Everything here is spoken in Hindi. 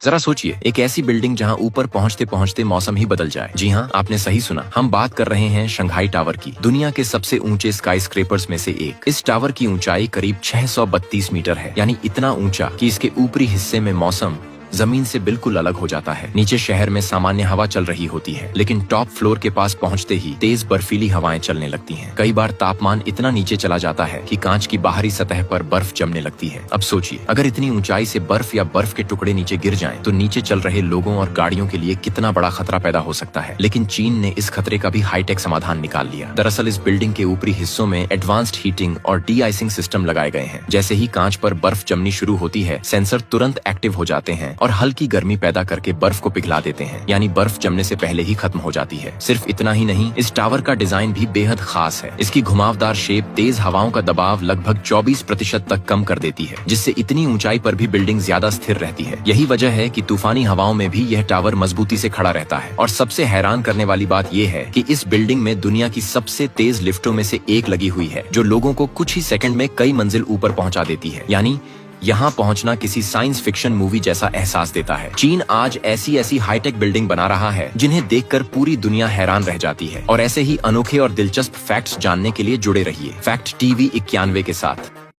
जरा सोचिए, एक ऐसी बिल्डिंग जहां ऊपर पहुंचते पहुंचते मौसम ही बदल जाए। जी हाँ, आपने सही सुना, हम बात कर रहे हैं शंघाई टावर की, दुनिया के सबसे ऊंचे स्काई स्क्रेपर्स में से एक। इस टावर की ऊंचाई करीब 632 मीटर है, यानी इतना ऊंचा कि इसके ऊपरी हिस्से में मौसम जमीन से बिल्कुल अलग हो जाता है। नीचे शहर में सामान्य हवा चल रही होती है, लेकिन टॉप फ्लोर के पास पहुंचते ही तेज बर्फीली हवाएं चलने लगती हैं। कई बार तापमान इतना नीचे चला जाता है कि कांच की बाहरी सतह पर बर्फ जमने लगती है। अब सोचिए, अगर इतनी ऊंचाई से बर्फ या बर्फ के टुकड़े नीचे गिर जाएं, तो नीचे चल रहे लोगों और गाड़ियों के लिए कितना बड़ा खतरा पैदा हो सकता है। लेकिन चीन ने इस खतरे का भी हाईटेक समाधान निकाल लिया। दरअसल इस बिल्डिंग के ऊपरी हिस्सों में एडवांस्ड हीटिंग और डी आइसिंग सिस्टम लगाए गए हैं। जैसे ही कांच पर बर्फ जमनी शुरू होती है, सेंसर तुरंत एक्टिव हो जाते हैं और हल्की गर्मी पैदा करके बर्फ को पिघला देते हैं, यानी बर्फ जमने से पहले ही खत्म हो जाती है। सिर्फ इतना ही नहीं, इस टावर का डिजाइन भी बेहद खास है। इसकी घुमावदार शेप तेज हवाओं का दबाव लगभग 24% तक कम कर देती है, जिससे इतनी ऊंचाई पर भी बिल्डिंग ज्यादा स्थिर रहती है। यही वजह है कि तूफानी हवाओं में भी यह टावर मजबूती से खड़ा रहता है। और सबसे हैरान करने वाली बात यह है कि इस बिल्डिंग में दुनिया की सबसे तेज लिफ्टों में से एक लगी हुई है, जो लोगों को कुछ ही सेकंड में कई मंजिल ऊपर पहुंचा देती है। यानी यहाँ पहुंचना किसी साइंस फिक्शन मूवी जैसा एहसास देता है। चीन आज ऐसी हाईटेक बिल्डिंग बना रहा है जिन्हें देखकर पूरी दुनिया हैरान रह जाती है। और ऐसे ही अनोखे और दिलचस्प फैक्ट्स जानने के लिए जुड़े रहिए फैक्ट टीवी 91 के साथ।